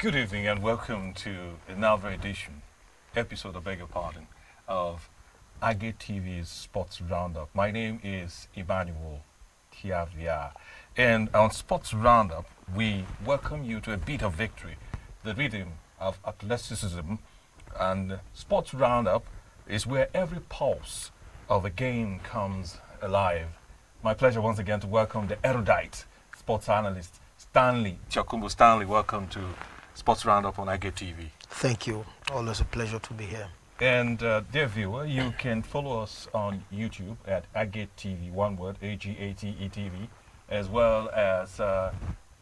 Good evening and welcome to another edition, episode, I beg your pardon, of Agate TV's Sports Roundup. My name is Emmanuel Tiavia, and on Sports Roundup, we welcome you to a beat of victory, the rhythm of athleticism, and Sports Roundup is where every pulse of a game comes alive. My pleasure once again to welcome the erudite sports analyst, Stanley Chakumbo. Stanley, welcome to Sports Roundup on Agate TV. Thank you. Always a pleasure to be here. And dear viewer, you can follow us on YouTube at Agate TV, one word, Agate TV, as well as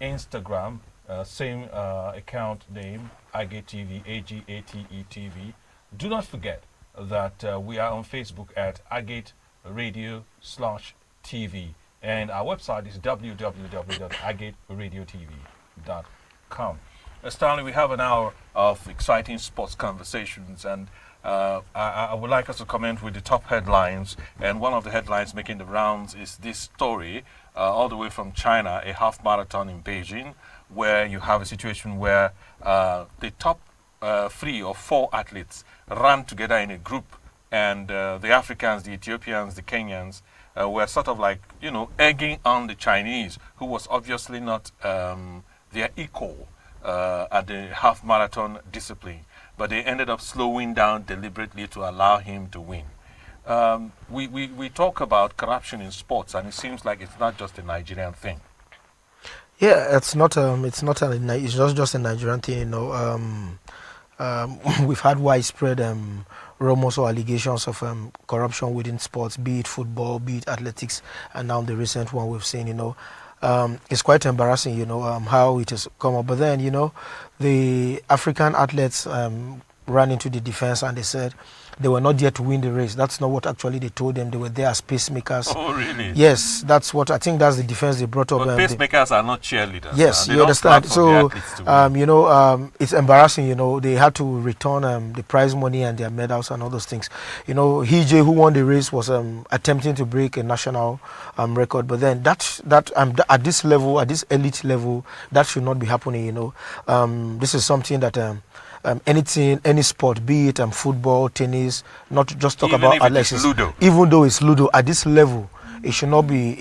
Instagram, same account name, Agate TV, Agate TV. Do not forget that we are on Facebook at Agate Radio/TV, and our website is www.agateradiotv.com. Stanley, we have an hour of exciting sports conversations, and I would like us to comment with the top headlines. And one of the headlines making the rounds is this story, all the way from China, a half marathon in Beijing, where you have a situation where the top 3 or 4 athletes ran together in a group, and the Africans, the Ethiopians, the Kenyans were sort of like, egging on the Chinese, who was obviously not their equal at the half marathon discipline, but they ended up slowing down deliberately to allow him to win. We talk about corruption in sports, and it seems like it's not just a Nigerian thing. Yeah, it's not just a Nigerian thing. We've had widespread rumors or allegations of corruption within sports, be it football, be it athletics, and now the recent one we've seen. It's quite embarrassing, how it has come up. But then, the African athletes ran into the defense and they said they were not there to win the race. That's not what actually they told them. They were there as pacemakers. Oh, really? Yes, that's what I think. That's the defense they brought up. But pacemakers are not cheerleaders. Yes, you understand. So, it's embarrassing. They had to return the prize money and their medals and all those things. Hije, who won the race, was attempting to break a national record. But then that at this level, at this elite level, that should not be happening. This is something that. Any sport, be it football, tennis, not just talk about athletics. Even though it's ludo, at this level, it should not be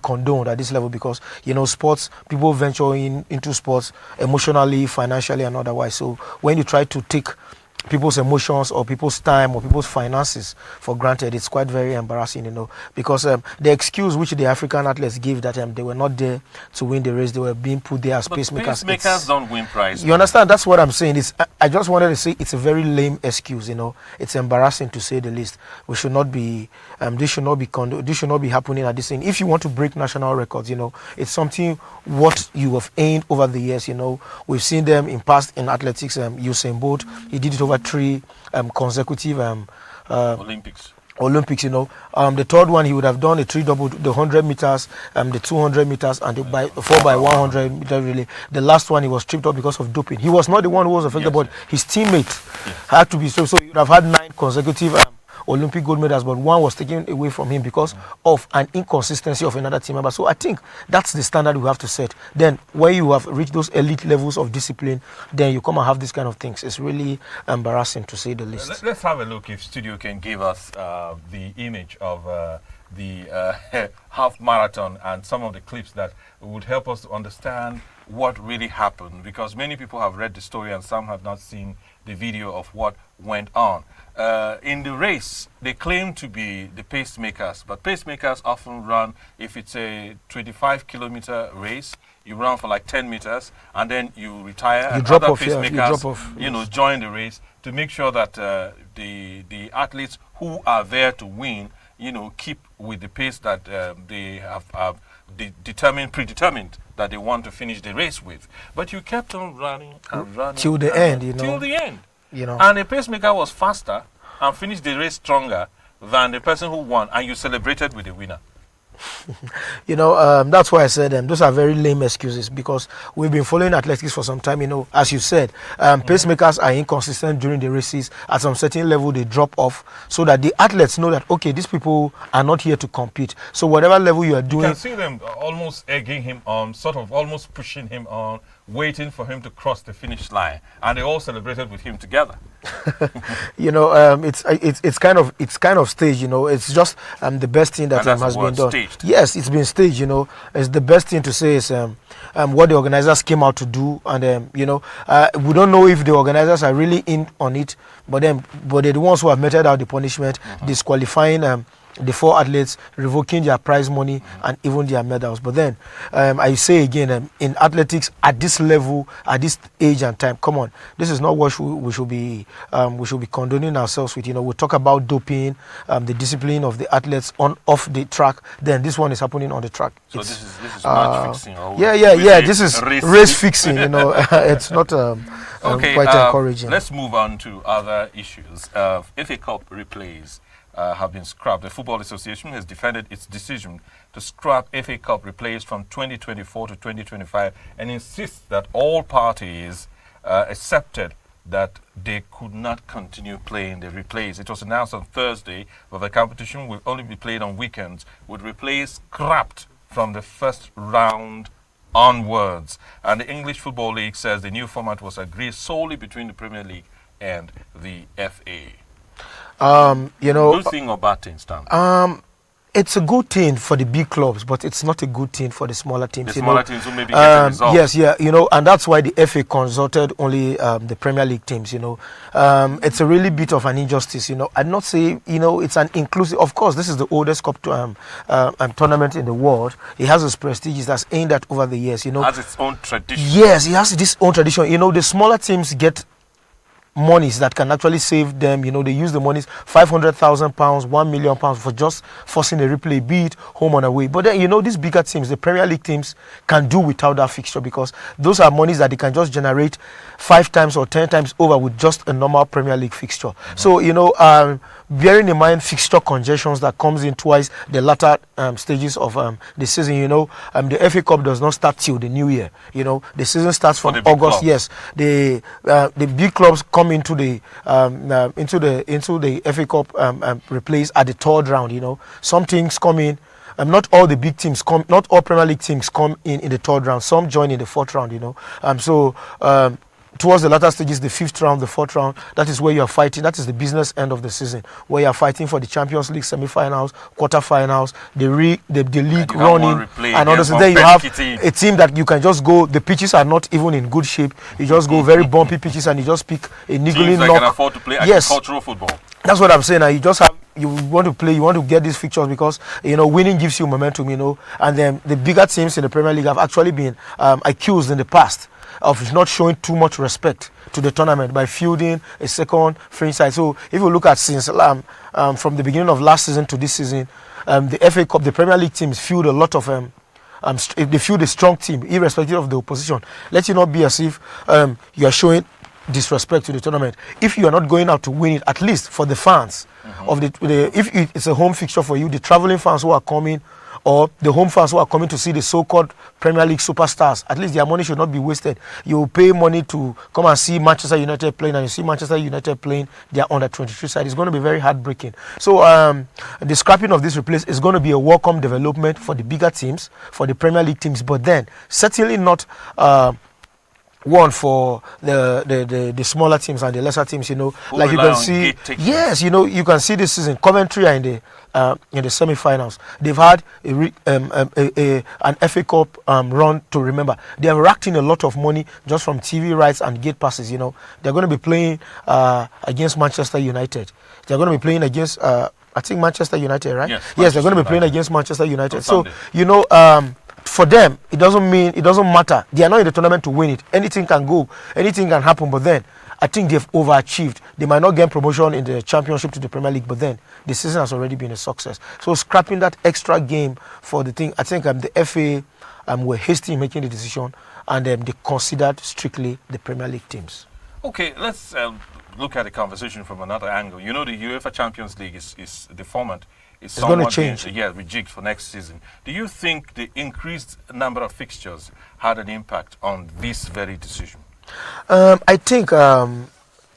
condoned at this level, because sports, people venture into sports emotionally, financially, and otherwise. So when you try to take people's emotions or people's time or people's finances for granted, it's quite very embarrassing, because the excuse which the African athletes give that they were not there to win the race, they were being put there as pacemakers. Pacemakers don't win prizes. You understand? That's what I'm saying. I just wanted to say it's a very lame excuse. It's embarrassing to say the least. We should not be. This should not be happening at this thing. If you want to break national records, it's something what you have aimed over the years. We've seen them in past in athletics. Usain Bolt, he did it over 3 consecutive Olympics. The third one he would have done a 3 double, the 100 meters, the 200 meters, and the 4x100 meter relay. The last one he was tripped up because of doping. He was not the one who was affected, but his teammate had to be. So he would have had 9 consecutive Olympic gold medals, but one was taken away from him because of an inconsistency of another team member. So I think that's the standard we have to set. Then when you have reached those elite levels of discipline, then you come and have these kind of things. It's really embarrassing, to say the least. Let's have a look if studio can give us the image of the half marathon and some of the clips that would help us to understand what really happened, because many people have read the story and some have not seen the video of what went on. In the race, they claim to be the pacemakers, but pacemakers often run, if it's a 25-kilometer race, you run for like 10 meters, and then you retire, and other pacemakers, join the race to make sure that the athletes who are there to win, keep with the pace that they have predetermined that they want to finish the race with. But you kept on running and running till the end, till the end. And the pacemaker was faster and finished the race stronger than the person who won, and you celebrated with the winner. That's why I said those are very lame excuses, because we've been following athletics for some time. As you said, pacemakers are inconsistent during the races. At some certain level, they drop off, so that the athletes know that, okay, these people are not here to compete. So whatever level you are doing, you can see them almost egging him on, sort of almost pushing him on waiting for him to cross the finish line, and they all celebrated with him together. You know, it's kind of staged. You know, it's just the best thing that And that's has the been word, done. staged. Yes, it's been staged. You know, it's the best thing to say is what the organizers came out to do, and you know, we don't know if the organizers are really in on it, but they're the ones who have meted out the punishment, disqualifying the 4 athletes, revoking their prize money and even their medals. But then, I say again, in athletics at this level, at this age and time, come on, this is not what we should be condoning ourselves with. You know, we talk about doping, the discipline of the athletes off the track. Then this one is happening on the track. So this is match fixing. Or Yeah. This is race fixing. You know, it's not okay, quite encouraging. Let's move on to other issues. FA Cup replays have been scrapped. The Football Association has defended its decision to scrap FA Cup replays from 2024 to 2025 and insists that all parties accepted that they could not continue playing the replays. It was announced on Thursday that the competition will only be played on weekends, with replays scrapped from the first round onwards. And the English Football League says the new format was agreed solely between the Premier League and the FA. You know, Good thing or bad thing, Stan? it's a good thing for the big clubs, but it's not a good thing for the smaller teams. The smaller teams who maybe get a result. Yes, yeah, you know, and that's why the FA consulted only the Premier League teams. You know, it's a really bit of an injustice. You know, I'd not say, you know, it's an inclusive. Of course, this is the oldest cup tournament in the world. It has its prestige that's aimed at over the years. You know, Has its own tradition. yes, it has this own tradition. You know, the smaller teams get monies that can actually save them. You know, they use the monies, £500,000, £1 million for just forcing a replay, be it home and away. But then, you know, these bigger teams, the Premier League teams, can do without that fixture, because those are monies that they can just generate 5 times or 10 times over with just a normal Premier League fixture. So, you know, bearing in mind fixture congestions that comes in twice the latter stages of the season, you know, the FA Cup does not start till the new year. You know, the season starts from August. Yes, the big clubs come into the FA Cup replays at the 3rd round. You know, some things come in. Not all the big teams come. Not all Premier League teams come in the 3rd round. Some join in the 4th round. You know, towards the latter stages, the 5th round, the 4th round, that is where you are fighting. That is the business end of the season, where you are fighting for the Champions League semi-finals, quarter-finals, the league running, and others. Then you have a team that you can just go. The pitches are not even in good shape. You just go very bumpy pitches, and you just pick a niggling knock. Can afford to play agricultural football. That's what I'm saying. Now you just have. You want to play, you want to get these fixtures because, you know, winning gives you momentum, you know. And then the bigger teams in the Premier League have actually been accused in the past of not showing too much respect to the tournament by fielding a second fringe side. So if you look at since from the beginning of last season to this season, the FA Cup, the Premier League teams field a lot of they field a strong team, irrespective of the opposition. Let it not be as if you are showing disrespect to the tournament. If you are not going out to win it, at least for the fans of if it's a home fixture for you, the traveling fans who are coming, or the home fans who are coming to see the so-called Premier League superstars, at least their money should not be wasted. You pay money to come and see Manchester United playing, and you see Manchester United playing their under-23 side. It's going to be very heartbreaking. So the scrapping of this replace is going to be a welcome development for the bigger teams, for the Premier League teams, but then certainly not one for the smaller teams and the lesser teams. You know, like you can see, yes, you know, you can see this season Coventry are in the semi-finals. They've had an FA Cup run to remember. They have racked in a lot of money just from TV rights and gate passes. You know, they're going to be playing against Manchester United. They're going to be playing against I think Manchester United, right? Yes, they're going to be playing against Manchester United. So you know, for them, it doesn't matter. They are not in the tournament to win it. Anything can go, anything can happen. But then, I think they've overachieved. They might not get promotion in the Championship to the Premier League, but then the season has already been a success. So scrapping that extra game for the thing, I think the FA were hasty in making the decision, and they considered strictly the Premier League teams. Okay, let's look at the conversation from another angle. You know, the UEFA Champions League is the format. It's going to change. Rejigged for next season. Do you think the increased number of fixtures had an impact on this very decision? I think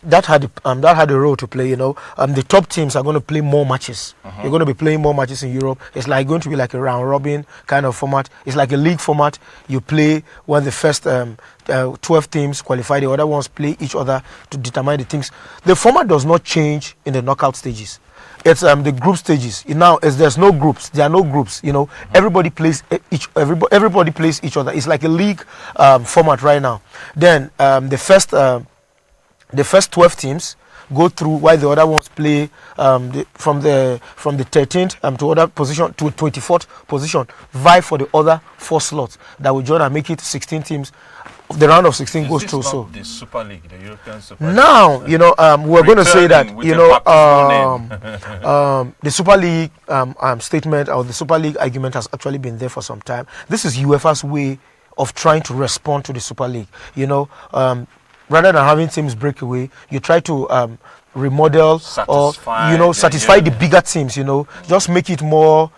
that had a role to play. You know, the top teams are going to play more matches. You're going to be playing more matches in Europe. It's like going to be like a round robin kind of format. It's like a league format. You play when the first 12 teams qualify, the other ones play each other to determine the teams. The format does not change in the knockout stages. It's the group stages. Now, as there's no groups, there are no groups. You know, everybody plays everybody plays each other. It's like a league format right now. Then the first 12 teams go through, while the other ones play from the 13th to other position to 24th position, vie for the other 4 slots that will join and make it 16 teams. The round of 16 goes through. So the Super League, the European Super League. Now, you know, we're going to say that, you know, the Super League statement or the Super League argument has actually been there for some time. This is UEFA's way of trying to respond to the Super League. You know, rather than having teams break away, you try to remodel satisfy the bigger teams. You know, just make it more.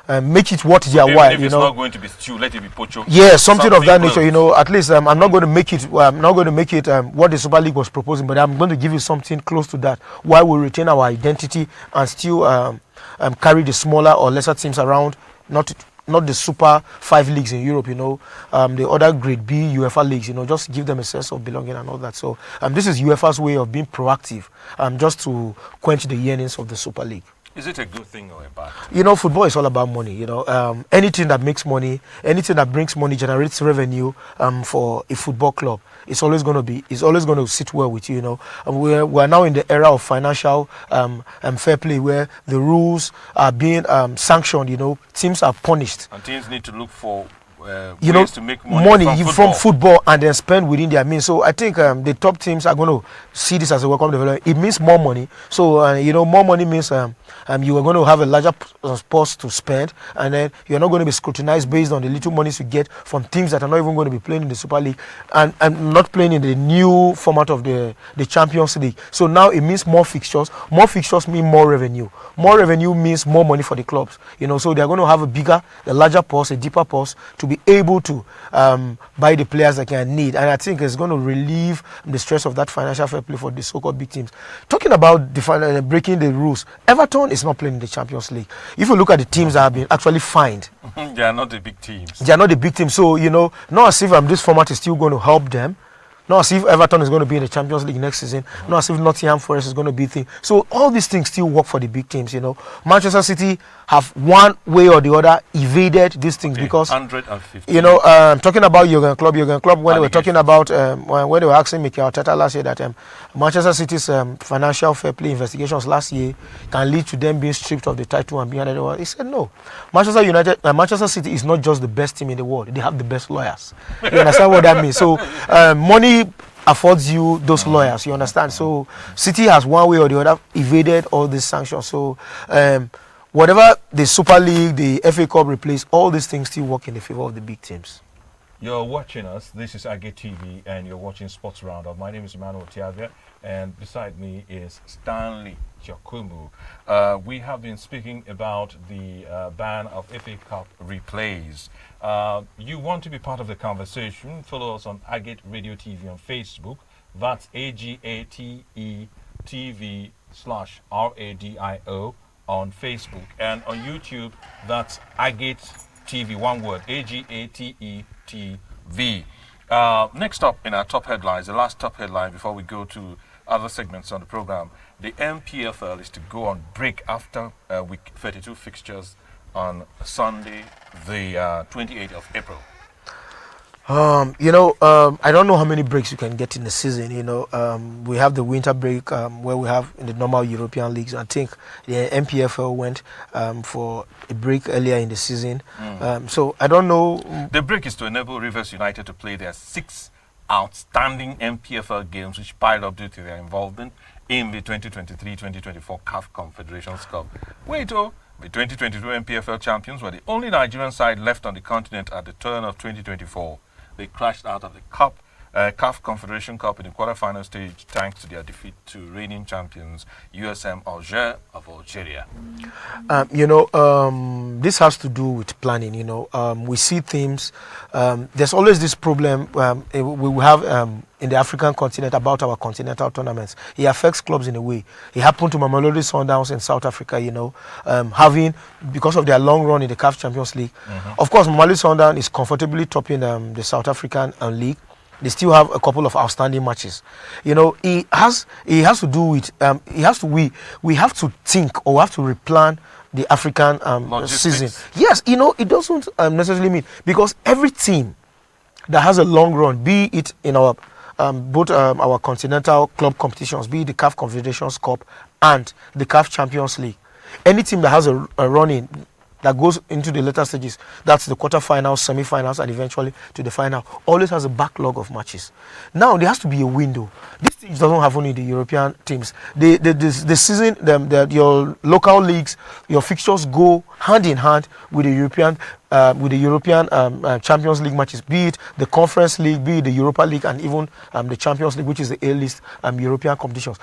Make it what they are. Why, if you it's know, not going to be stew, let it be pocho. Yeah, something of that nature. You know, at least I'm not going to make it. I'm not going to make it what the Super League was proposing, but I'm going to give you something close to that, while we retain our identity and still carry the smaller or lesser teams around. Not the Super 5 leagues in Europe, you know, the other Grade B UEFA leagues, you know, just give them a sense of belonging and all that. So this is UEFA's way of being proactive, just to quench the yearnings of the Super League. Is it a good thing or a bad thing? You know, football is all about money. You know, anything that makes money, anything that brings money, generates revenue for a football club. It's always going to sit well with you. You know, we're now in the era of financial fair play, where the rules are being sanctioned. You know, teams are punished, and teams need to look for ways to make money from football and then spend within their means. So I think the top teams are going to see this as a welcome development. It means more money. So you know, more money means you are going to have a larger purse to spend, and then you're not going to be scrutinized based on the little monies you get from teams that are not even going to be playing in the Super League and not playing in the new format of the Champions League. So now it means more fixtures. More fixtures mean more revenue. More revenue means more money for the clubs. You know, so they're going to have a larger purse, a deeper purse, to be able to buy the players they can need. And I think it's going to relieve the stress of that financial fair play for the so-called big teams. Talking about breaking the rules, Everton is not playing in the Champions League. If you look at the teams that have been actually fined, they are not the big teams. They are not the big teams. So, you know, not as if this format is still going to help them. Not as if Everton is going to be in the Champions League next season. Not as if Nottingham Forest is going to be thing. So all these things still work for the big teams, you know. Manchester City have one way or the other evaded these things because 150. You know, talking about Jurgen Klopp when they were talking about when they were asking Mikel Arteta last year that Manchester City's financial fair play investigations last year can lead to them being stripped of the title and being handed over. He said no. Manchester City is not just the best team in the world. They have the best lawyers. You understand what that means? So money affords you those lawyers, you understand? So City has one way or the other evaded all these sanctions. So whatever the Super League, the FA Cup replace, all these things still work in the favor of the big teams. You're watching us. This is Agate TV, and you're watching Sports Roundup. My name is Emmanuel Tiavia, and beside me is Stanley Jakumu. We have been speaking about the ban of FA Cup replays. You want to be part of the conversation? Follow us on Agate Radio TV on Facebook. That's AGATE TV/RADIO on Facebook, and on YouTube that's Agate TV, one word, AGATE TV. Next up in our top headlines, the last top headline before we go to other segments on the program, the MPFL is to go on break after week 32 fixtures on Sunday, the 28th of April. You know, I don't know how many breaks you can get in the season. You know, we have the winter break where we have in the normal European leagues. I think the MPFL went for a break earlier in the season. So I don't know. The break is to enable Rivers United to play their 6 outstanding MPFL games, which piled up due to their involvement in the 2023-2024 CAF Confederations Cup. Wait, the 2022 MPFL champions were the only Nigerian side left on the continent at the turn of 2024. They crashed out of the cup CAF Confederation Cup in the quarterfinal stage thanks to their defeat to reigning champions USM Alger of Algeria. This has to do with planning. We see teams. There's always this problem we have in the African continent about our continental tournaments. It affects clubs in a way. It happened to Mamelodi Sundowns in South Africa. Having because of their long run in the CAF Champions League. Of course, Mamelodi Sundowns is comfortably topping the South African league. They still have a couple of outstanding matches. It has to do with we have to think or have to replan the African season. Yes, it doesn't necessarily mean because every team that has a long run, be it in our both our continental club competitions, be it the CAF Confederations Cup and the CAF Champions League, any team that has a run in that goes into the later stages, that's the quarterfinals, semi-finals, and eventually to the final, always has a backlog of matches. Now there has to be a window. This thing doesn't happen in the European teams. The season, your local leagues, your fixtures go hand in hand with the European Champions League matches, be it the Conference League, be it the Europa League, and even the Champions League, which is the A-list European competitions.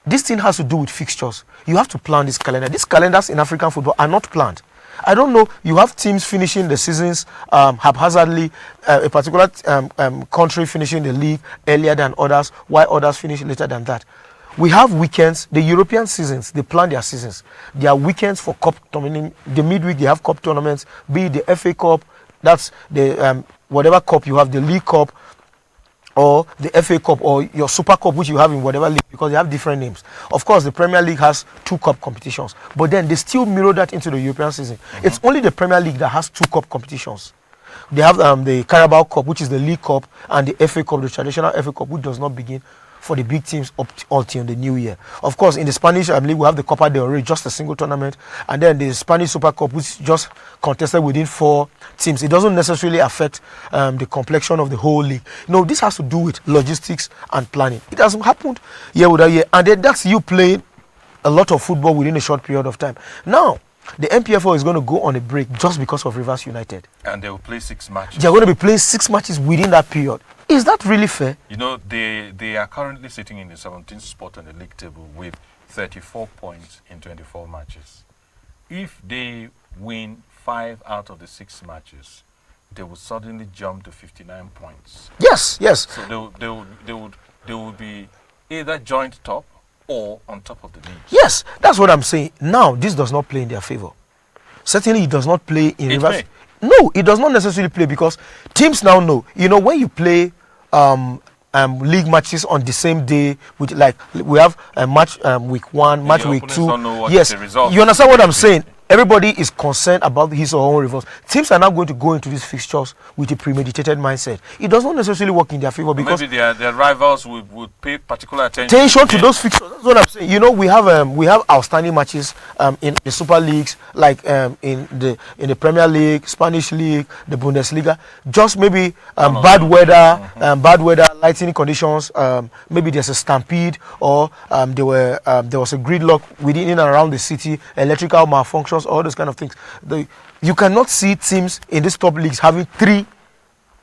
This thing has to do with fixtures. You have to plan this calendar. These calendars in African football are not planned. I don't know. You have teams finishing the seasons haphazardly. A particular country finishing the league earlier than others, while others finish later than that. We have weekends. The European seasons, they plan their seasons. There are weekends for cup tournament. The midweek they have cup tournaments. Be it the FA Cup, that's the whatever cup you have, the League Cup, or the FA Cup, or your Super Cup, which you have in whatever league, because they have different names. Of course, the Premier League has 2 cup competitions, but then they still mirror that into the European season. It's only the Premier League that has 2 cup competitions. They have the Carabao Cup, which is the League Cup, and the FA Cup, the traditional FA Cup, which does not begin for the big teams up until the new year. Of course, in the Spanish league, we have the Copa del Rey, just a single tournament, and then the Spanish Super Cup, which is just contested within 4 teams. It doesn't necessarily affect the complexion of the whole league. This has to do with logistics and planning. It hasn't happened year without year, and then that's you playing a lot of football within a short period of time. Now, the MPFL is going to go on a break just because of Rivers United. And they will play 6 matches. They're going to be playing 6 matches within that period. Is that really fair? They are currently sitting in the 17th spot on the league table with 34 points in 24 matches. If they win 5 out of the 6 matches, they will suddenly jump to 59 points. Yes. So they would be either joint top or on top of the league. Yes, that's what I'm saying. Now, this does not play in their favor. Certainly, it does not play in Rivers. No, it does not necessarily play because teams now know. When you play league matches on the same day, which like we have a match week 1, match week 2. Yes, you understand what I'm saying? Everybody is concerned about his or her own results. Teams are now going to go into these fixtures with a premeditated mindset. It does not necessarily work in their favor because maybe their rivals would pay particular attention to those fixtures. That's what I'm saying. We have outstanding matches in the Super Leagues, like in the Premier League, Spanish League, the Bundesliga. Just maybe bad weather, lightning conditions. Maybe there's a stampede, or there was a gridlock within and around the city, electrical malfunctions, all those kind of things. You cannot see teams in these top leagues having 3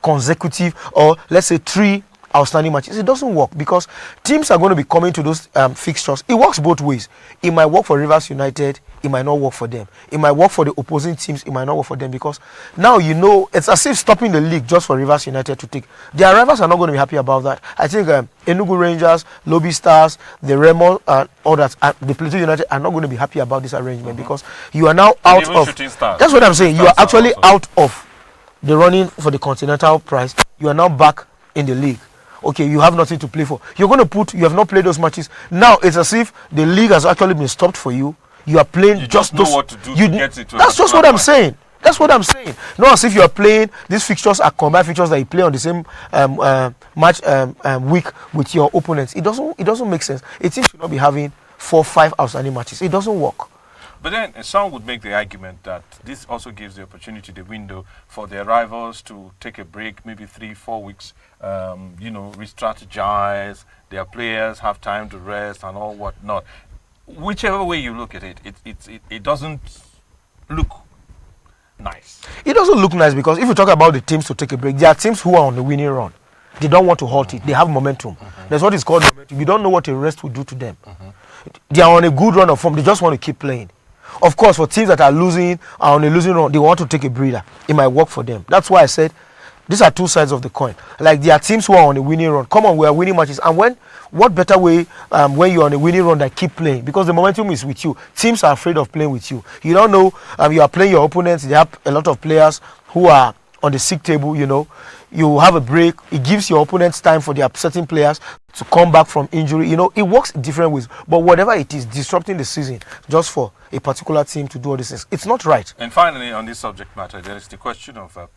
consecutive, or let's say 3 outstanding matches. It doesn't work because teams are going to be coming to those fixtures. It works both ways. It might work for Rivers United, it might not work for them. It might work for the opposing teams, it might not work for them, because now it's as if stopping the league just for Rivers United to take. Their rivals are not going to be happy about that. I think Enugu Rangers, Lobby Stars, the Remo, and all that, the Plateau United are not going to be happy about this arrangement because you are now out of. That's what I'm saying. You are actually out of the running for the continental prize. You are now back in the league. Okay, you have nothing to play for. You have not played those matches. Now it's as if the league has actually been stopped for you. You are playing you just know what to do to get it to. That's just what I'm saying. That's what I'm saying. Not as if you are playing, these fixtures are combined fixtures that you play on the same match week with your opponents. It doesn't make sense. A team should not be having 4 or 5 outstanding matches. It doesn't work. But then some would make the argument that this also gives the opportunity, the window for their rivals to take a break, maybe 3-4 weeks, re-strategize. Their players have time to rest and all whatnot. Whichever way you look at it, it doesn't look nice. It doesn't look nice because if you talk about the teams to take a break, there are teams who are on the winning run. They don't want to halt it. They have momentum. That's what is called momentum. You don't know what a rest will do to them. They are on a good run of form. They just want to keep playing. Of course, for teams that are on a losing run, they want to take a breather. It might work for them. That's why I said these are two sides of the coin. Like there are teams who are on a winning run. Come on, we are winning matches. And what better way when you're on a winning run than keep playing? Because the momentum is with you. Teams are afraid of playing with you. You don't know you are playing your opponents. They have a lot of players who are on the sick table, You have a break. It gives your opponents time for their certain players to come back from injury. It works in different ways. But whatever it is, disrupting the season just for a particular team to do all these things, it's not right. And finally, on this subject matter, there is the question of a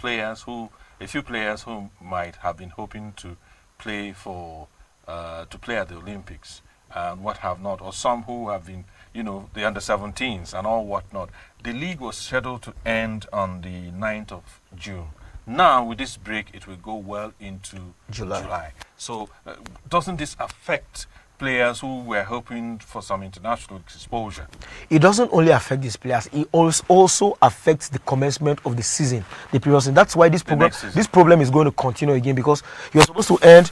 few players who might have been hoping to play at the Olympics and what have not, or some who have been, the under-17s and all whatnot. The league was scheduled to end on the 9th of June. Now, with this break, it will go well into July. So, doesn't this affect players who were hoping for some international exposure? It doesn't only affect these players. It also affects the commencement of the season, the previous season. That's why this problem is going to continue again, because you're supposed to end.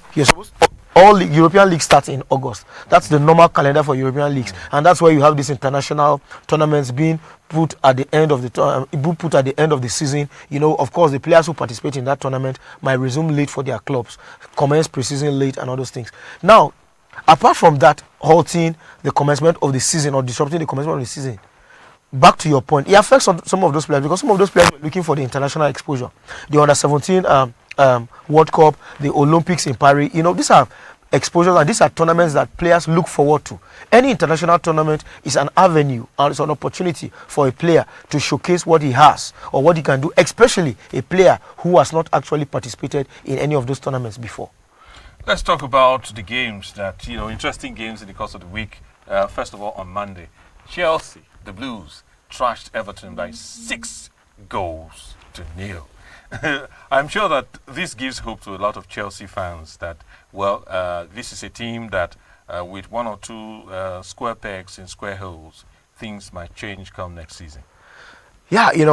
All the European leagues start in August. That's the normal calendar for European leagues, and that's why you have these international tournaments being put at the end of the season. Of course, the players who participate in that tournament might resume late for their clubs, commence preseason late, and all those things. Now, apart from that, halting the commencement of the season or disrupting the commencement of the season, back to your point, it affects some of those players, because some of those players were looking for the international exposure. The under-17 World Cup, the Olympics in Paris. These are exposures, and these are tournaments that players look forward to. Any international tournament is an avenue and it's an opportunity for a player to showcase what he has or what he can do, especially a player who has not actually participated in any of those tournaments before. Let's talk about the games that, interesting games in the course of the week. First of all, on Monday, Chelsea, the Blues, trashed Everton by 6 goals to 0. I'm sure that this gives hope to a lot of Chelsea fans that, this is a team that with one or two square pegs in square holes, things might change come next season. Yeah, it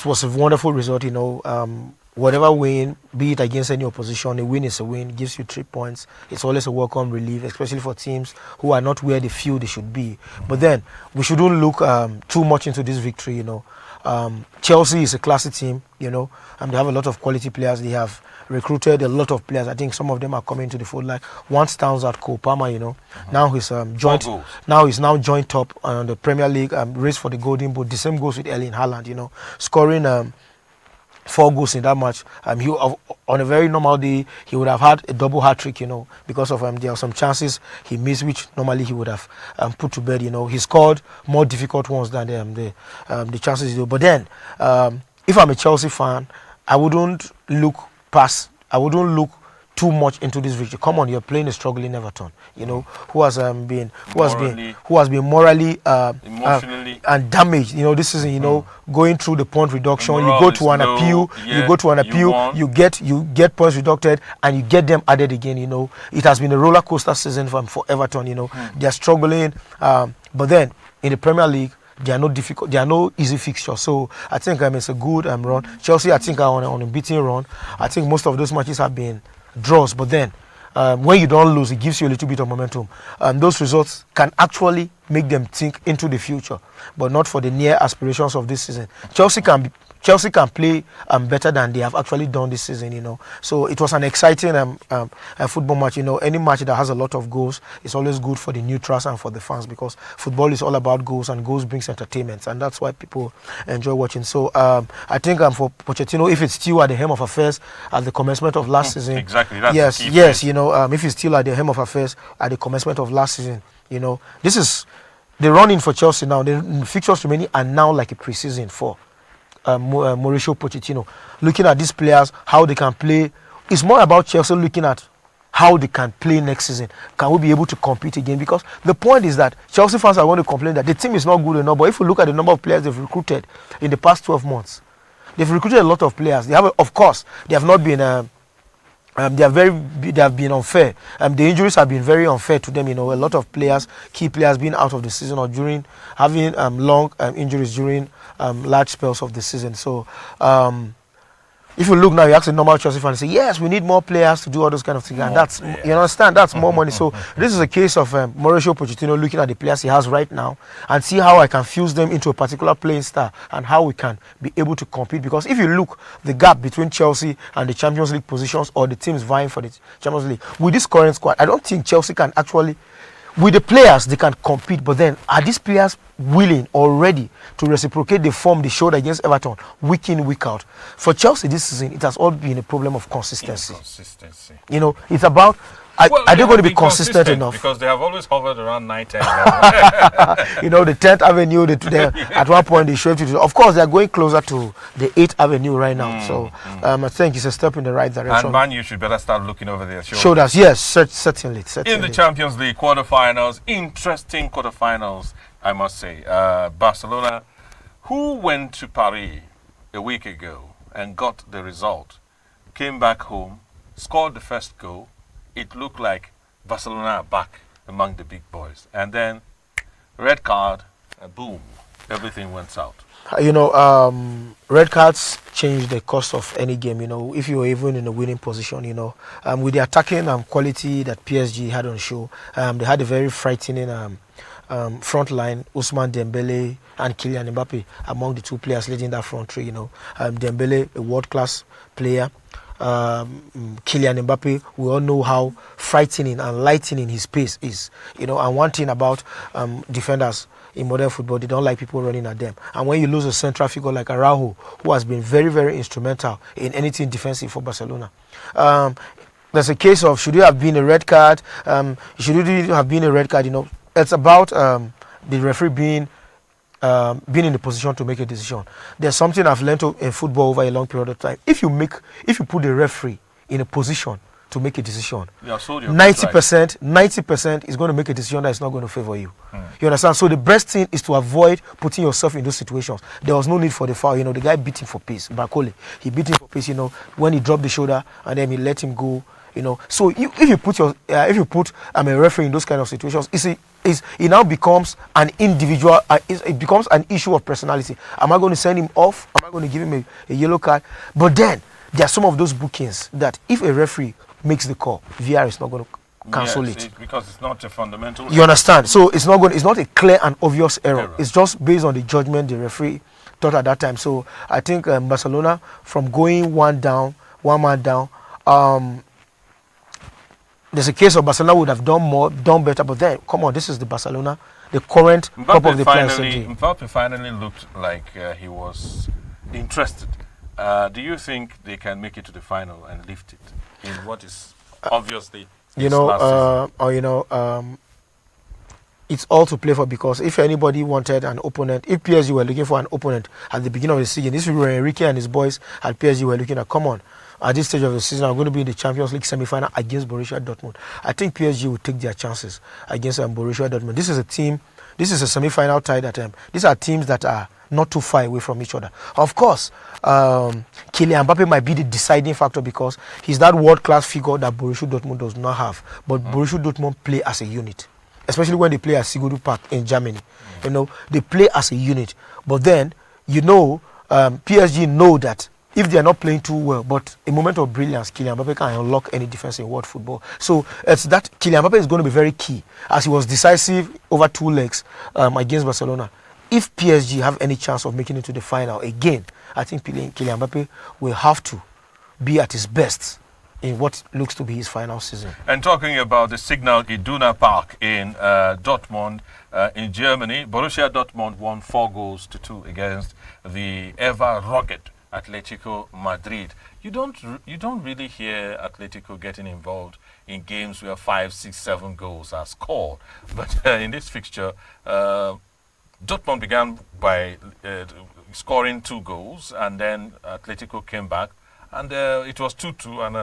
was a wonderful result, whatever win, be it against any opposition, a win is a win, gives you 3 points. It's always a welcome relief, especially for teams who are not where they feel they should be. But then, we shouldn't look too much into this victory, Chelsea is a classy team, they have a lot of quality players. They have recruited a lot of players. I think some of them are coming to the fold. Like once Towns at Cole Palmer, now he's now joined top on the Premier League, race for the Golden Boot. The same goes with Erling Haaland, scoring 4 goals in that match. On a very normal day, he would have had a double hat-trick, because of there are some chances he missed, which normally he would have put to bed. He scored more difficult ones than the chances he did. But then, if I'm a Chelsea fan, I wouldn't look too much into this victory. Come on, you're playing a struggling Everton, who has been morally emotionally and damaged. This season, going through the point reduction, you go to an appeal, you get points reducted, and you get them added again. It has been a roller coaster season for Everton. They are struggling, but then in the Premier League, there are no easy fixtures. So I think it's a good run. Chelsea, I think, are on a beating run. I think most of those matches have been draws, but then when you don't lose, it gives you a little bit of momentum. Those results can actually make them think into the future, but not for the near aspirations of this season. Chelsea can play better than they have actually done this season, So it was an exciting football match. Any match that has a lot of goals is always good for the neutrals and for the fans, because football is all about goals, and goals brings entertainment, and that's why people enjoy watching. So I think for Pochettino, if it's still at the helm of affairs at the commencement of last season, exactly. That's yes, if it's still at the helm of affairs at the commencement of last season, this is the running for Chelsea now. The fixtures remaining are now like a preseason for Mauricio Pochettino. Looking at these players, how they can play. It's more about Chelsea looking at how they can play next season. Can we be able to compete again? Because the point is that Chelsea fans are going to complain that the team is not good enough. But if you look at the number of players they've recruited in the past 12 months, they've recruited a lot of players. They have not been. They have been unfair. The injuries have been very unfair to them. A lot of players, key players, being out of the season or during having long injuries during large spells of the season. So If you look now, you ask a normal Chelsea fan and say, yes, we need more players to do all those kind of things. And that's, you understand, that's more money. So this is a case of Mauricio Pochettino looking at the players he has right now and see how I can fuse them into a particular playing style and how we can be able to compete. Because if you look the gap between Chelsea and the Champions League positions or the teams vying for the Champions League, with this current squad, I don't think Chelsea can actually, with the players, they can compete, but then are these players willing or ready to reciprocate the form they showed against Everton week in, week out? For Chelsea this season, it has all been a problem of consistency. You know, it's about, are they going to be consistent enough? Because they have always hovered around 9, 10, 11. You know, the 10th Avenue, at one point they showed it. Of course, they are going closer to the 8th Avenue right now. So I think it's a step in the right direction. And Man, you should better start looking over their shoulders. Yes, certainly. In the Champions League quarterfinals, interesting quarterfinals, I must say. Barcelona, who went to Paris a week ago and got the result, came back home, scored the first goal. It looked like Barcelona are back among the big boys. And then, red card, boom, everything went south. You know, red cards change the course of any game. You know, if you were even in a winning position, you know, with the attacking quality that PSG had on show, they had a very frightening front line, Ousmane Dembele and Kylian Mbappe among the two players leading that front three. You know, Dembele, a world-class player. Kylian Mbappe, we all know how frightening and lightning his pace is. You know, and one thing about defenders in modern football, they don't like people running at them. And when you lose a central figure like Araujo, who has been very, very instrumental in anything defensive for Barcelona, there's a case of should it have been a red card? Should it have been a red card? You know, it's about the referee being in the position to make a decision. There's something I've learned in football over a long period of time. If you put the referee in a position to make a decision, 90% is going to make a decision that is not going to favor you. You understand? So the best thing is to avoid putting yourself in those situations. There was no need for the foul. You know, the guy beat him for pace. Bakole, he beat him for pace. You know, when he dropped the shoulder and then he let him go. You know, so if you put a referee in those kind of situations, it now becomes an individual. It becomes an issue of personality. Am I going to send him off? Am I going to give him a yellow card? But then there are some of those bookings that if a referee makes the call, VR is not going to cancel it because it's not a fundamental. You understand? So it's not a clear and obvious error. It's just based on the judgment the referee thought at that time. So I think Barcelona, from going one man down. There's a case of Barcelona would have done better, but then, come on, this is the Barcelona, the current top of the players. Mbappe finally looked like he was interested. Do you think they can make it to the final and lift it in what is obviously it's all to play for, because if anybody wanted an opponent, if PSG were looking for an opponent at the beginning of the season, this was Enrique and his boys at PSG were looking at, come on, at this stage of the season, I'm going to be in the Champions League semi-final against Borussia Dortmund. I think PSG will take their chances against Borussia Dortmund. This is a semi-final tie that these are teams that are not too far away from each other. Of course, Kylian Mbappe might be the deciding factor because he's that world-class figure that Borussia Dortmund does not have. But Borussia Dortmund play as a unit, especially when they play at Sigurd Park in Germany. You know, they play as a unit. But then, you know, PSG know that if they are not playing too well, but a moment of brilliance, Kylian Mbappe can unlock any defense in world football. So it's that Kylian Mbappe is going to be very key, as he was decisive over 2 legs against Barcelona. If PSG have any chance of making it to the final again, I think Kylian Mbappe will have to be at his best in what looks to be his final season. And talking about the Signal Iduna Park in Dortmund, in Germany, Borussia Dortmund won 4-2 against the ever rugged Atletico Madrid. You don't really hear Atletico getting involved in games where 5, 6, 7 goals are scored. But in this fixture, Dortmund began by scoring 2 goals, and then Atletico came back, and it was 2-2. And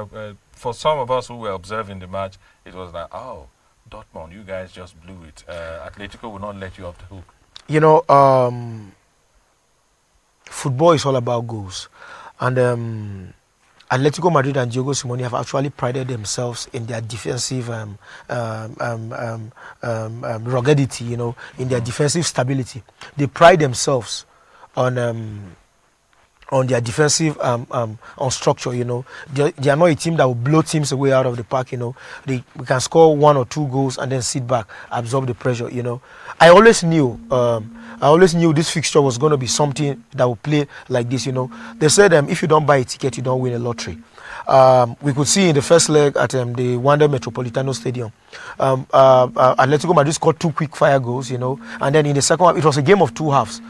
for some of us who were observing the match, it was like, oh, Dortmund, you guys just blew it. Atletico will not let you off the hook. You know, football is all about goals, and Atletico Madrid and Diego Simeone have actually prided themselves in their defensive ruggedity, you know, in their defensive stability. They pride themselves on on their defensive on structure. You know, they are not a team that will blow teams away out of the park. You know, we can score 1 or 2 goals and then sit back, absorb the pressure. You know, I always knew this fixture was going to be something that would play like this. You know, they said if you don't buy a ticket, you don't win a lottery. We could see in the first leg at the Wanda Metropolitano Stadium, Atletico Madrid scored 2 quick fire goals. You know, and then in the second half, it was a game of 2 halves.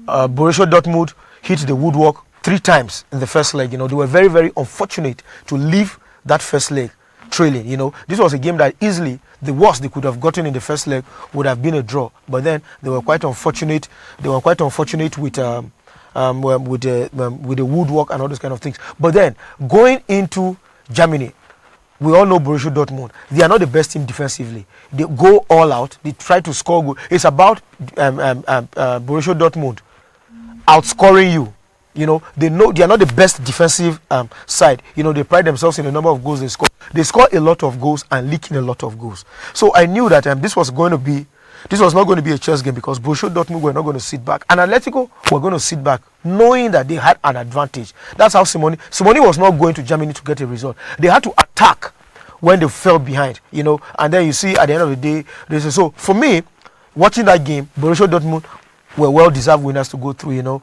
Borussia Dortmund hit the woodwork 3 times in the first leg. You know, they were very, very unfortunate to leave that first leg trailing. You know, this was a game that easily the worst they could have gotten in the first leg would have been a draw. But then they were quite unfortunate. They were quite unfortunate with the woodwork and all those kind of things. But then going into Germany, we all know Borussia Dortmund. They are not the best team defensively. They go all out. They try to score goal. It's about Borussia Dortmund outscoring you. You know they are not the best defensive side. You know, they pride themselves in the number of goals they score. They score a lot of goals and leak in a lot of goals. So I knew that this was not going to be a chess game, because Borussia Dortmund were not going to sit back, and Atletico were going to sit back, knowing that they had an advantage. That's how Simone was not going to Germany to get a result. They had to attack when they fell behind. You know, and then you see at the end of the day, so for me, watching that game, Borussia Dortmund were well-deserved winners to go through. You know,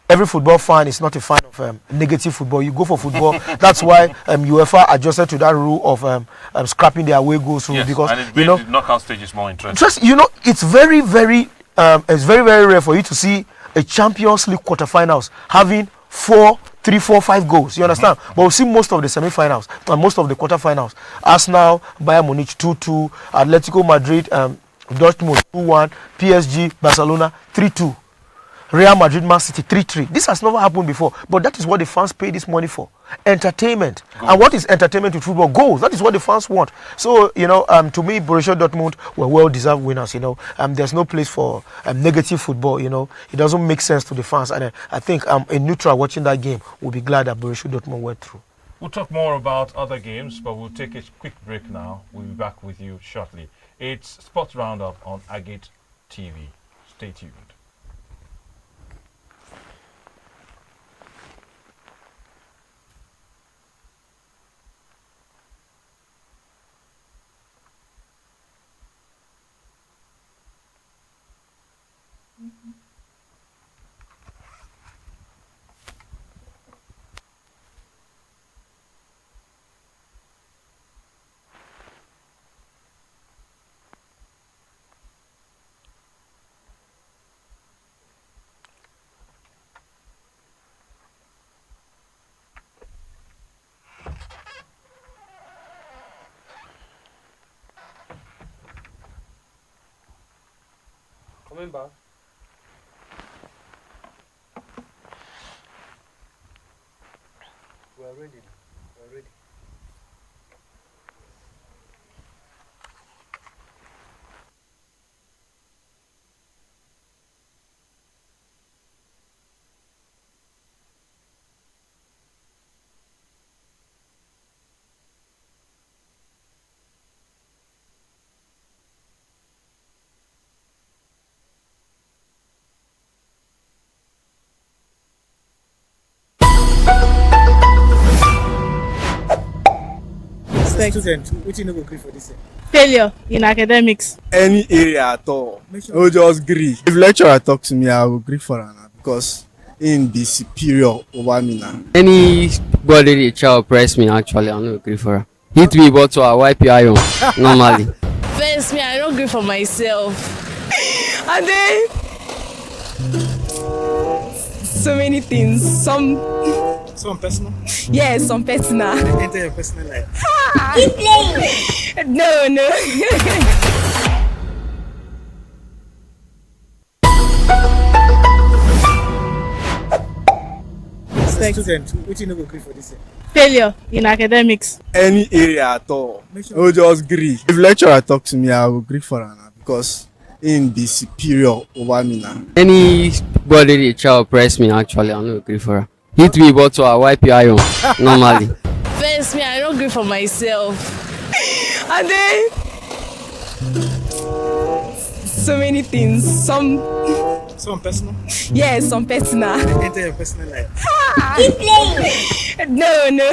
every football fan is not a fan of negative football. You go for football. That's why UEFA adjusted to that rule of scrapping their away goals through, because and it made the knockout stage is more interesting. Just, you know, it's very, very rare for you to see a Champions League quarterfinals having 4, 3, 4, 5 goals. You understand? But we see most of the semi-finals and most of the quarterfinals. Arsenal, Bayern Munich 2-2, Atletico Madrid, Dortmund 2-1, PSG, Barcelona 3-2, Real Madrid, Man City 3-3. This has never happened before, but that is what the fans pay this money for: entertainment. Goals. And what is entertainment with football? Goals. That is what the fans want. So, you know, to me, Borussia Dortmund were well-deserved winners. You know, there's no place for negative football. You know, it doesn't make sense to the fans, and I think a neutral watching that game will be glad that Borussia Dortmund went through. We'll talk more about other games, but we'll take a quick break now. We'll be back with you shortly. It's Sports Roundup on Agate TV. Stay tuned. Coming back. We are ready. We are ready. Student, which you know go agree for this year? Failure in academics. Any area at all. I will just agree. If lecturer talk to me, I will agree for her now, because in be superior over me now. Anybody the child press me, actually, I don't agree for her. Hit me, but I wipe your iron normally. First, me, I don't agree for myself. And then so many things. Some personal? yes, some personal. Enter your personal life. No. Student, which you know go agree for this year? Failure in academics. Any area at all. I will just agree. If lecturer talk to me, I will agree for her now, because in be superior over me now. Anybody the child press me, actually, I don't agree for her. Hit me, but I wipe your iron normally. First, me, I don't agree for myself. And then so many things. Some Some personal? Yes, some personal. Enter your personal life. No, no.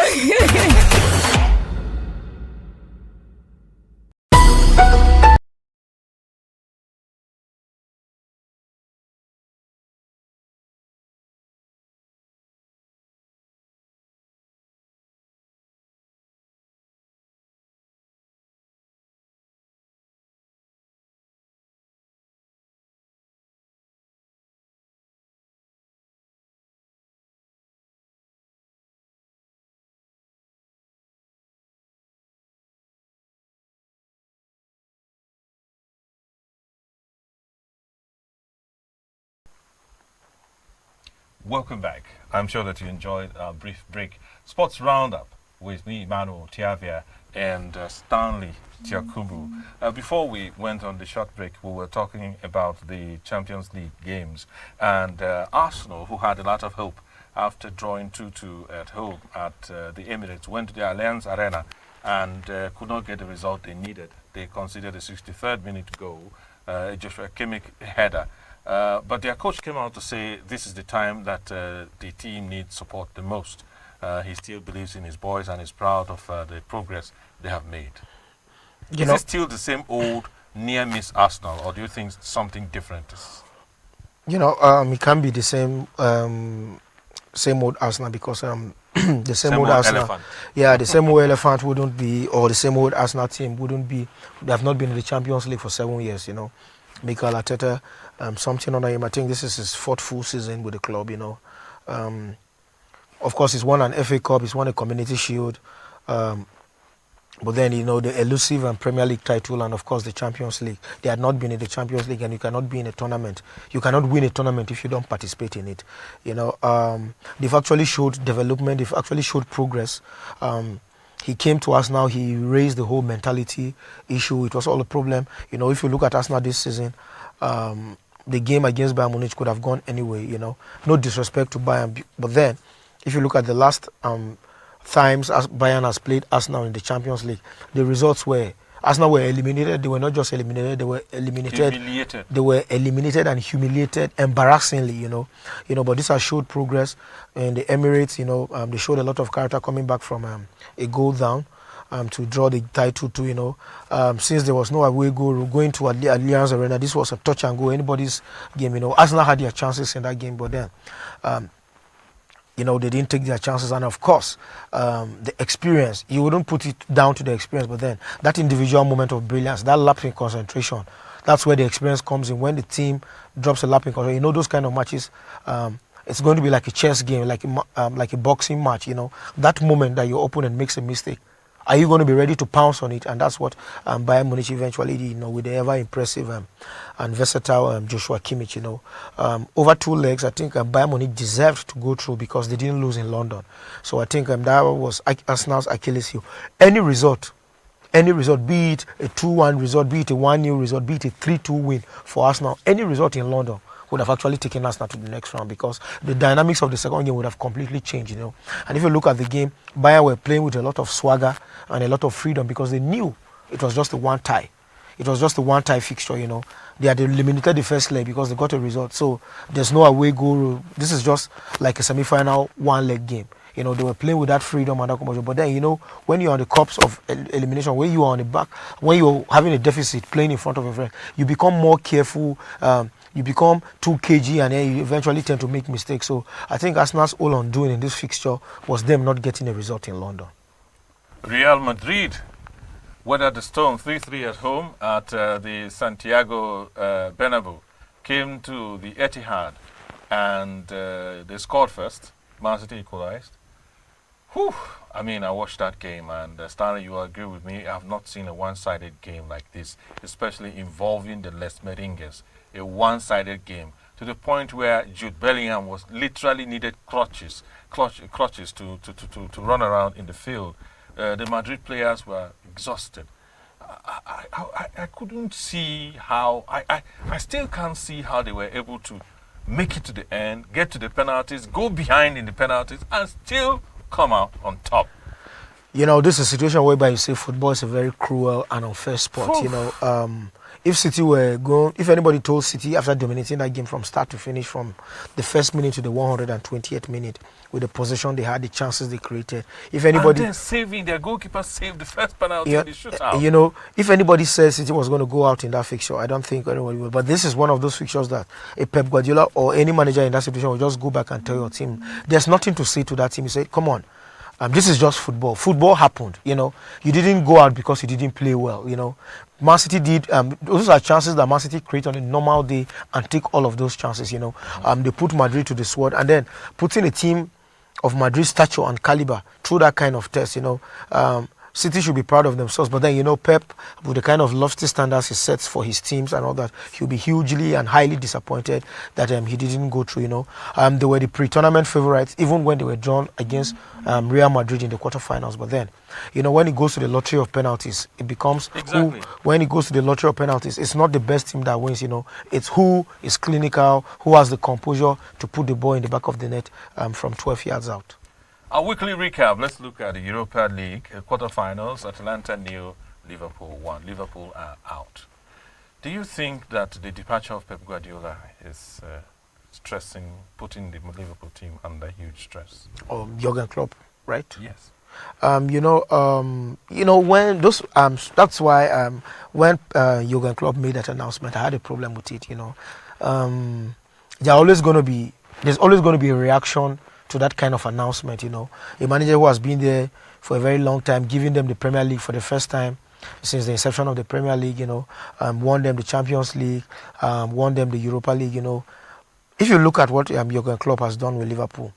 Welcome back. I'm sure that you enjoyed our brief break. Sports Roundup with me, Emmanuel Tiavia, and Stanley Tiakubu. Before we went on the short break, we were talking about the Champions League games and Arsenal, who had a lot of hope after drawing 2-2 at home at the Emirates, went to the Allianz Arena and could not get the result they needed. They conceded a 63rd minute goal, Joshua Kimmich header. But their coach came out to say this is the time that the team needs support the most. He still believes in his boys and is proud of the progress they have made. Is it still the same old near-miss Arsenal, or do you think something different is? It can be the same old Arsenal because the same old Arsenal, elephant. yeah, the same old elephant wouldn't be, or the same old Arsenal team wouldn't be. They have not been in the Champions League for 7 years. Mikel Arteta, something under him. I think this is his 4th full season with the club. Of course, he's won an FA Cup, he's won a Community Shield, but then the elusive and Premier League title, and of course the Champions League. They had not been in the Champions League, and you cannot be in a tournament. You cannot win a tournament if you don't participate in it. They've actually showed development. They've actually showed progress. He came to us now. He raised the whole mentality issue. It was all a problem. If you look at Arsenal this season, the game against Bayern Munich could have gone anyway. No disrespect to Bayern, but then if you look at the last times as Bayern has played Arsenal in the Champions League, the results were Arsenal were eliminated. They were not just eliminated; they were eliminated. Humiliated. They were eliminated and humiliated embarrassingly. But this has showed progress in the Emirates. They showed a lot of character coming back from a goal down to draw the title. Since there was no away goal going to Allianz Arena, this was a touch and go. Anybody's game. Arsenal had their chances in that game, but then. They didn't take their chances, and of course, the experience, you wouldn't put it down to the experience, but then that individual moment of brilliance, that lapse in concentration, that's where the experience comes in. When the team drops a lap in concentration, those kind of matches, it's going to be like a chess game, like a boxing match. That moment that your opponent makes a mistake, are you going to be ready to pounce on it? And that's what Bayern Munich eventually did, with the ever impressive and versatile Joshua Kimmich. Over 2 legs, I think Bayern Munich deserved to go through because they didn't lose in London. So I think that was Arsenal's Achilles heel. Any result, be it a 2-1 result, be it a 1-0 result, be it a 3-2 win for Arsenal, any result in London would have actually taken Arsenal to the next round because the dynamics of the second game would have completely changed. And if you look at the game, Bayern were playing with a lot of swagger and a lot of freedom because they knew it was just a one tie. It was just a one-tie fixture. They had eliminated the first leg because they got a result. So there's no away goal. This is just like a semi-final 1-leg game. They were playing with that freedom and that composure. But then, when you're on the cups of elimination, when you are on the back, when you're having a deficit, playing in front of a friend, you become more careful. You become too cagey, and then you eventually tend to make mistakes. So I think Arsenal's all undoing in this fixture was them not getting a result in London. Real Madrid weathered the storm 3-3 at home at the Santiago Bernabeu. Came to the Etihad and they scored first. Man City equalized. Whew! I watched that game, and Stanley, you will agree with me. I have not seen a one-sided game like this, especially involving the Les Merengues. A one-sided game to the point where Jude Bellingham was literally needed crutches to run around in the field. The Madrid players were exhausted. I couldn't see how. I still can't see how they were able to make it to the end, get to the penalties, go behind in the penalties, and still come out on top. You know, this is a situation whereby you say football is a very cruel and unfair sport. You know, if City were going, if anybody told City after dominating that game from start to finish, from the first minute to the 128th minute, with the possession they had, the chances they created, if anybody and then saving their goalkeeper saved the first penalty in the shootout. you know, if anybody says City was going to go out in that fixture, I don't think anybody will. But this is one of those fixtures that a Pep Guardiola or any manager in that situation will just go back and tell your team, there's nothing to say to that team. You say, come on. This is just football. Football happened, you know. You didn't go out because you didn't play well, you know. Man City did. Those are chances that Man City create on a normal day and take all of those chances, you know. They put Madrid to the sword, and then putting a team of Madrid's stature and caliber through that kind of test, you know. City should be proud of themselves, but then, you know, Pep, with the kind of lofty standards he sets for his teams and all that, he'll be hugely and highly disappointed that he didn't go through, you know. They were the pre-tournament favorites, even when they were drawn against Real Madrid in the quarterfinals. But then, you know, when it goes to the lottery of penalties, it becomes when it goes to the lottery of penalties, it's not the best team that wins, you know. It's who is clinical, who has the composure to put the ball in the back of the net from 12 yards out. A weekly recap. Let's look at the Europa League quarterfinals. Atalanta nil, Liverpool 1. Liverpool are out. Do you think that the departure of Pep Guardiola is putting the Liverpool team under huge stress? Jurgen Klopp, right? Yes. You know when those that's why when Jurgen Klopp made that announcement, I had a problem with it. You know, there's always going to be a reaction to that kind of announcement. You know, a manager who has been there for a very long time, giving them the Premier League for the first time since the inception of the Premier League, you know, won them the Champions League, won them the Europa League, you know. If you look at what Jurgen Klopp has done with Liverpool,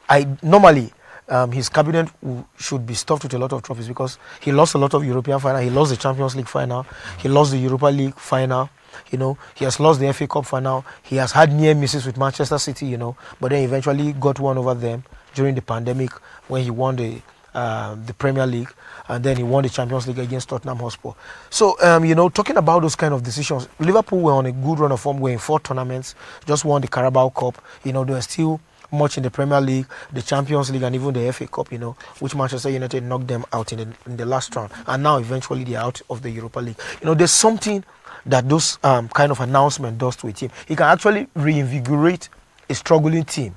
his cabinet should be stuffed with a lot of trophies, because he lost a lot of European final, he lost the Champions League final, he lost the Europa League final, you know, he has lost the FA Cup final, he has had near misses with Manchester City, you know, but then eventually got one over them during the pandemic when he won the Premier League, and then he won the Champions League against Tottenham Hotspur. So, you know, talking about those kind of decisions, Liverpool were on a good run of form, were in 4 tournaments, just won the Carabao Cup, you know, they were still much in the Premier League, the Champions League, and even the FA Cup, you know, which Manchester United knocked them out in the last round, and now eventually they're out of the Europa League. You know, there's something that those kind of announcement does to a team. It can actually reinvigorate a struggling team,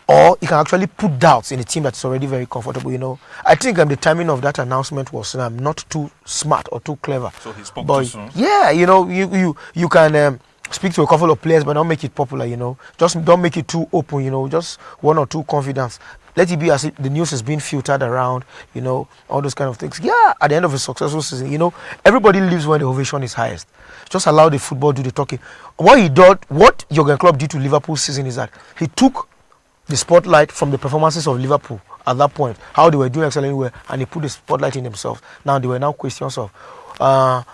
or it can actually put doubts in a team that's already very comfortable. You know, I think the timing of that announcement was not too smart or too clever. So he spoke too soon. Yeah, you know, you can speak to a couple of players, but don't make it popular. You know, just don't make it too open. You know, just 1 or 2 confidence. Let it be as if the news is being filtered around, you know, all those kind of things. Yeah, at the end of a successful season, you know, everybody leaves when the ovation is highest. Just allow the football do the talking. What Jurgen Klopp did to Liverpool season is that he took the spotlight from the performances of Liverpool at that point, how they were doing excellently well, and he put the spotlight in themselves. Now there were now questions of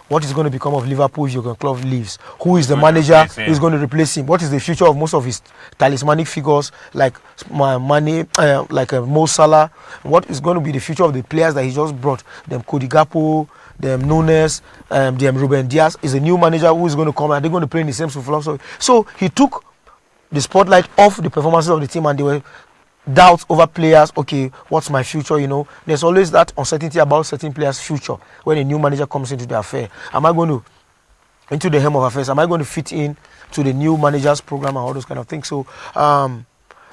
what is going to become of Liverpool if Jurgen Klopp leaves? Who is the manager who is going to replace him? What is the future of most of his talismanic figures like Mane, like Mo Salah? What is going to be the future of the players that he just brought? Them Cody Gakpo, them Nunes, them Ruben Diaz. Is a new manager who is going to come, and they're going to play in the same philosophy. So he took the spotlight off the performances of the team, and they were doubts over players. Okay, what's my future? You know, there's always that uncertainty about certain players' future when a new manager comes into the affair. Am I going to into the helm of affairs? Am I going to fit in to the new manager's program and all those kind of things? So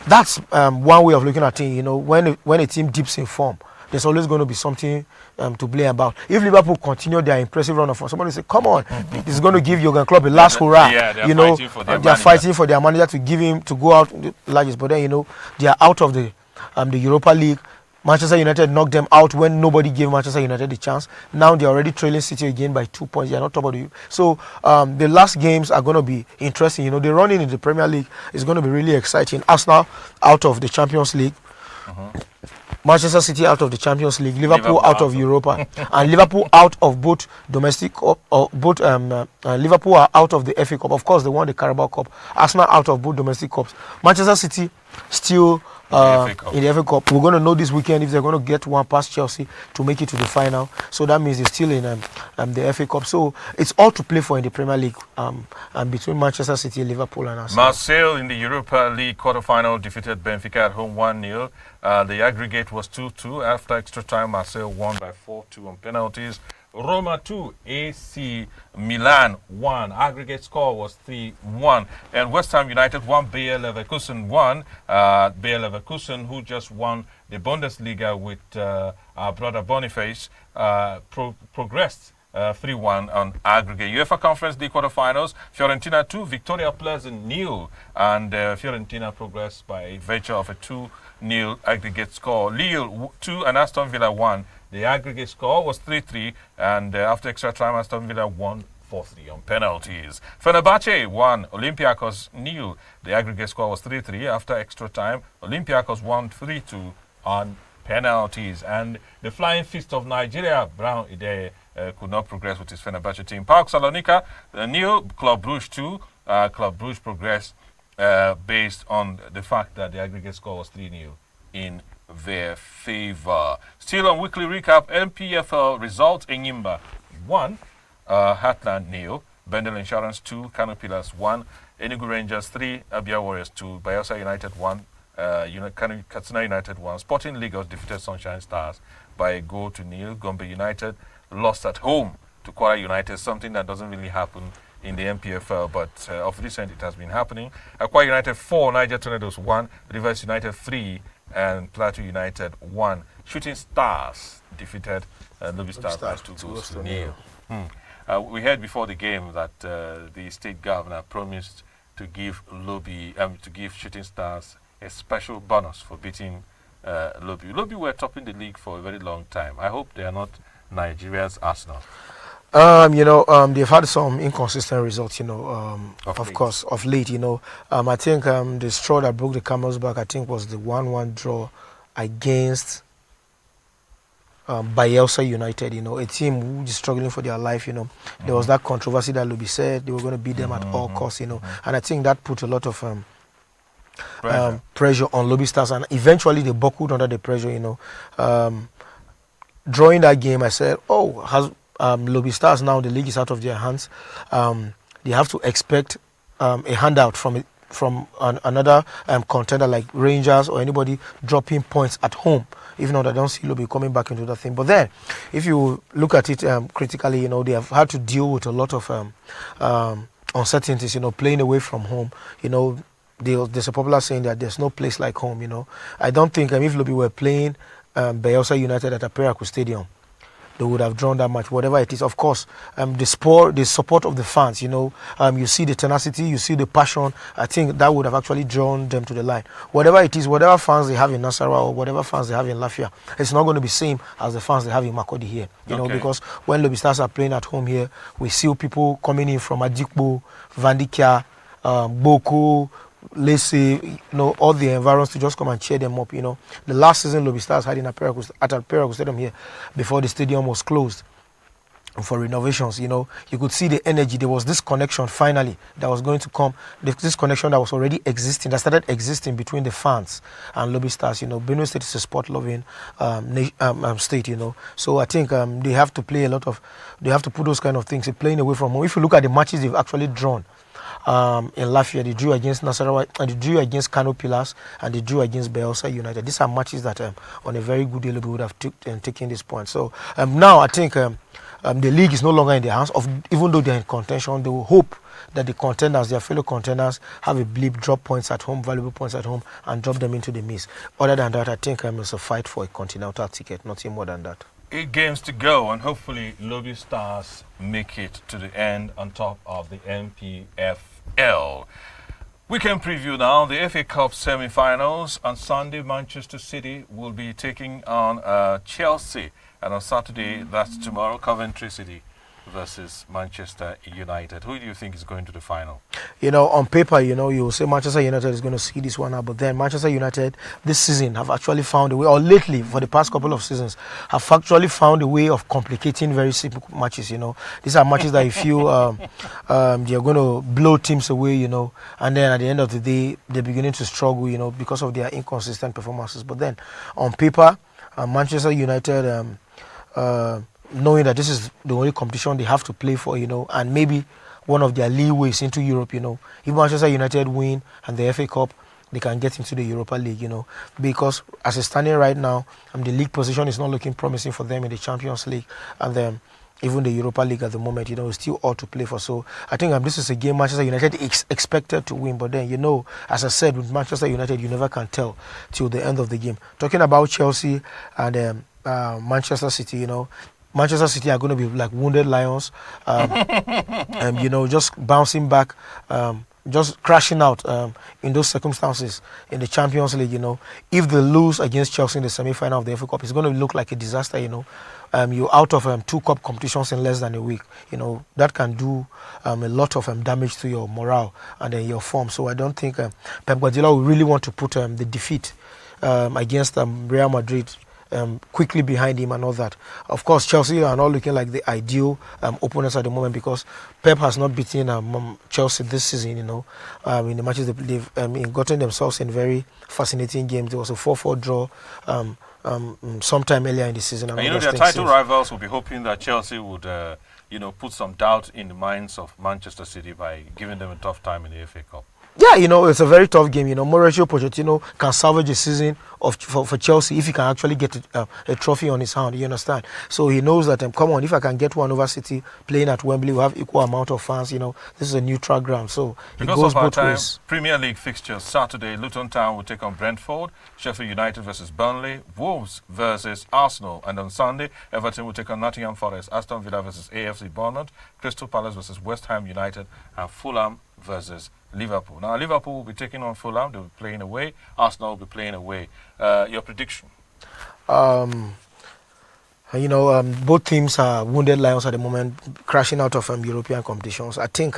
that's one way of looking at it. You know, when a team dips in form, there's always going to be something to blame about. If Liverpool continue their impressive run of form, somebody say, "Come on, this is going to give Jurgen Klopp a last hurrah." Yeah, you know, they're fighting for their manager to give him to go out the largest. But then, you know, they are out of the Europa League. Manchester United knocked them out when nobody gave Manchester United the chance. Now they're already trailing City again by 2 points. They're not top of the. So the last games are going to be interesting. You know, the running in the Premier League is going to be really exciting. Arsenal out of the Champions League. Manchester City out of the Champions League, Liverpool out of Europa, and Liverpool out of both domestic Cup, Liverpool are out of the FA Cup. Of course, they won the Carabao Cup. Arsenal out of both domestic cups. Manchester City still FA Cup. in the FA Cup. We're going to know this weekend if they're going to get one past Chelsea to make it to the final. So that means they're still in the FA Cup. So it's all to play for in the Premier League between Manchester City, Liverpool and Arsenal. Marseille in the Europa League quarter-final defeated Benfica at home 1-0. The aggregate was 2-2. After extra time, Marseille won by 4-2 on penalties. Roma 2, AC Milan 1. Aggregate score was 3-1. And West Ham United 1, Bayer Leverkusen 1. Bayer Leverkusen, who just won the Bundesliga with our brother Boniface, progressed 3-1 on aggregate. UEFA Conference League quarterfinals, Fiorentina 2, Victoria Pleasant 0. And Fiorentina progressed by virtue of a 2-0 aggregate score. Lille 2 and Aston Villa 1. The aggregate score was 3-3, and after extra time, Aston Villa won 4-3 on penalties. Fenerbahce won, Olympiacos 0. The aggregate score was 3-3. After extra time, Olympiacos won 3-2 on penalties. And the Flying Fist of Nigeria, Brown Ideye, could not progress with his Fenerbahce team. PAOK Salonika 0, Club Brugge 2. Club Brugge progressed based on the fact that the aggregate score was 3-0 in their favor. Still on weekly recap, MPFL results: Enyimba 1, Heartland 0, Bendel Insurance 2, Kano Pillars 1, Enugu Rangers 3, Abia Warriors 2, Bayelsa United 1, Katsina United 1, Sporting Lagos defeated Sunshine Stars by a goal to nil. Gombe United lost at home to Kwara United, something that doesn't really happen in the MPFL, but of recent it has been happening. Akwa United 4, Niger Tornadoes 1, Rivers United 3, and Plateau United 1. Shooting Stars defeated Lobby Stars by 2 goals to nil. We heard before the game that the state governor promised to give Shooting Stars a special bonus for beating Lobby. Lobby were topping the league for a very long time. I hope they are not Nigeria's Arsenal. They've had some inconsistent results, of course, of late, I think the straw that broke the camel's back, I think, was the 1-1 draw against Bayelsa United, a team who is struggling for their life, There was that controversy that Lobby said they were going to beat them at all costs, and I think that put a lot of pressure on Lobby Stars, and eventually they buckled under the pressure, Drawing that game, I said, Lobby Stars now, the league is out of their hands. They have to expect a handout from another contender like Rangers or anybody dropping points at home. Even though I don't see Lobby coming back into that thing. But then, if you look at it critically, they have had to deal with a lot of uncertainties. Playing away from home. There's a popular saying that there's no place like home. I don't think if Lobby were playing Bayelsa United at Aperiaku Stadium, they would have drawn that match, whatever it is. Of course, the support of the fans, you see the tenacity, you see the passion. I think that would have actually drawn them to the line. Whatever it is, whatever fans they have in Nasarawa or whatever fans they have in Lafia, it's not going to be the same as the fans they have in Makurdi here. Because when Lobby Stars are playing at home here, we see people coming in from Adikbo, Vandikia, Boko, let's say, all the environs to just come and cheer them up, The last season Lobby Stars had at Aperiaku Stadium here before the stadium was closed for renovations, you could see the energy. There was this connection finally that was going to come, this connection that was already existing, that started existing between the fans and Lobby Stars. Benue State is a sport-loving state, So I think they have to play they have to put those kind of things, playing away from home. If you look at the matches they've actually drawn, in Lafia, they drew against Nasarawa, and they drew against Kano Pillars, and they drew against Bayelsa United. These are matches that on a very good day we would have taken this point. So now I think the league is no longer in their hands. Even though they're in contention, they will hope that the contenders, their fellow contenders, have a blip, drop points at home, valuable points at home, and drop them into the mist. Other than that, I think it's a fight for a continental ticket, nothing more than that. 8 games to go, and hopefully Lobby Stars make it to the end on top of the MPFL. Weekend preview now. The FA Cup semi-finals. On Sunday, Manchester City will be taking on Chelsea. And on Saturday, that's tomorrow, Coventry City versus Manchester United. Who do you think is going to the final? You know, on paper, you know, you will say Manchester United is going to see this one out, but then Manchester United this season have actually found a way, or lately for the past couple of seasons, have actually found a way of complicating very simple matches. You know, these are matches that you feel they're going to blow teams away. You know, and then at the end of the day, they're beginning to struggle. You know, because of their inconsistent performances. But then on paper, Manchester United. Knowing that this is the only competition they have to play for, you know, and maybe one of their leeways into Europe, you know. If Manchester United win and the FA Cup, they can get into the Europa League, you know, because as it's standing right now, the league position is not looking promising for them in the Champions League, and then even the Europa League at the moment, you know, is still all to play for. So I think this is a game Manchester United expected to win, but then, you know, as I said, with Manchester United, you never can tell till the end of the game. Talking about Chelsea and Manchester City, you know, Manchester City are going to be like wounded lions, you know, just bouncing back, just crashing out in those circumstances in the Champions League. You know, if they lose against Chelsea in the semi-final of the FA Cup, it's going to look like a disaster. You know, you're out of 2 cup competitions in less than a week. You know, that can do a lot of damage to your morale and your form. So I don't think Pep Guardiola will really want to put the defeat against Real Madrid quickly behind him and all that. Of course, Chelsea are not looking like the ideal opponents at the moment because Pep has not beaten Chelsea this season, you know. In the matches they've gotten themselves in very fascinating games. There was a 4-4 draw sometime earlier in the season. And you know, their title rivals will be hoping that Chelsea would, you know, put some doubt in the minds of Manchester City by giving them a tough time in the FA Cup. Yeah, you know, it's a very tough game. You know, Mauricio Pochettino can salvage a season for Chelsea if he can actually get a trophy on his hand, you understand? So he knows that, come on, if I can get one over City playing at Wembley, we have equal amount of fans, you know, this is a neutral ground. So because it goes of our both time, ways. Premier League fixtures Saturday, Luton Town will take on Brentford, Sheffield United versus Burnley, Wolves versus Arsenal, and on Sunday, Everton will take on Nottingham Forest, Aston Villa versus AFC Bournemouth, Crystal Palace versus West Ham United, and Fulham versus Liverpool. Now, Liverpool will be taking on Fulham. They'll be playing away. Arsenal will be playing away. Your prediction? You know, both teams are wounded lions at the moment, crashing out of European competitions. I think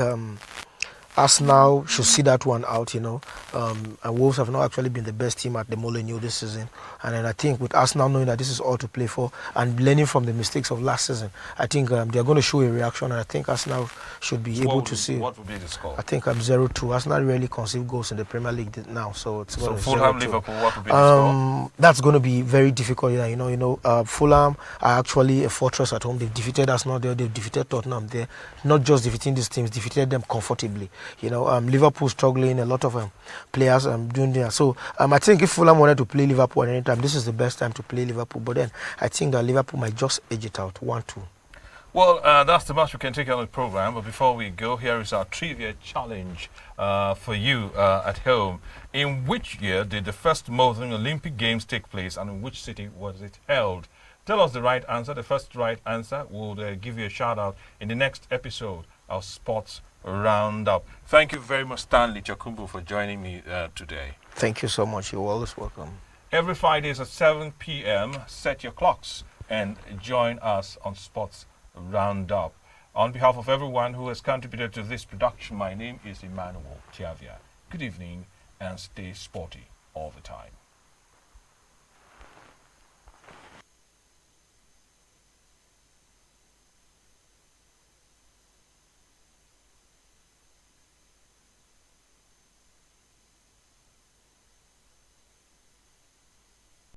Arsenal should see that one out, you know. And Wolves have not actually been the best team at the Molineux this season. And then I think with Arsenal knowing that this is all to play for and learning from the mistakes of last season, I think they're going to show a reaction. And I think Arsenal should be able to see. What would be the score? I think 0-2. Arsenal really concede goals in the Premier League now. So it's going to be Fulham, Liverpool, what would be the score? That's going to be very difficult. You know, Fulham are actually a fortress at home. They've defeated Arsenal there. They've defeated Tottenham there. Not just defeating these teams, defeated them comfortably. You know, Liverpool struggling, a lot of players doing there. So I think if Fulham wanted to play Liverpool at any time, this is the best time to play Liverpool. But then I think that Liverpool might just edge it out 1-2. Well, that's the much we can take on the program. But before we go, here is our trivia challenge for you at home. In which year did the first modern Olympic Games take place, and in which city was it held? Tell us the right answer. The first right answer will give you a shout out in the next episode of Sports Roundup. Thank you very much, Stanley Chakumbu, for joining me today. Thank you so much. You're always welcome. Every Fridays at 7 p.m., set your clocks and join us on Sports Roundup. On behalf of everyone who has contributed to this production, my name is Emmanuel Tiavia. Good evening and stay sporty all the time.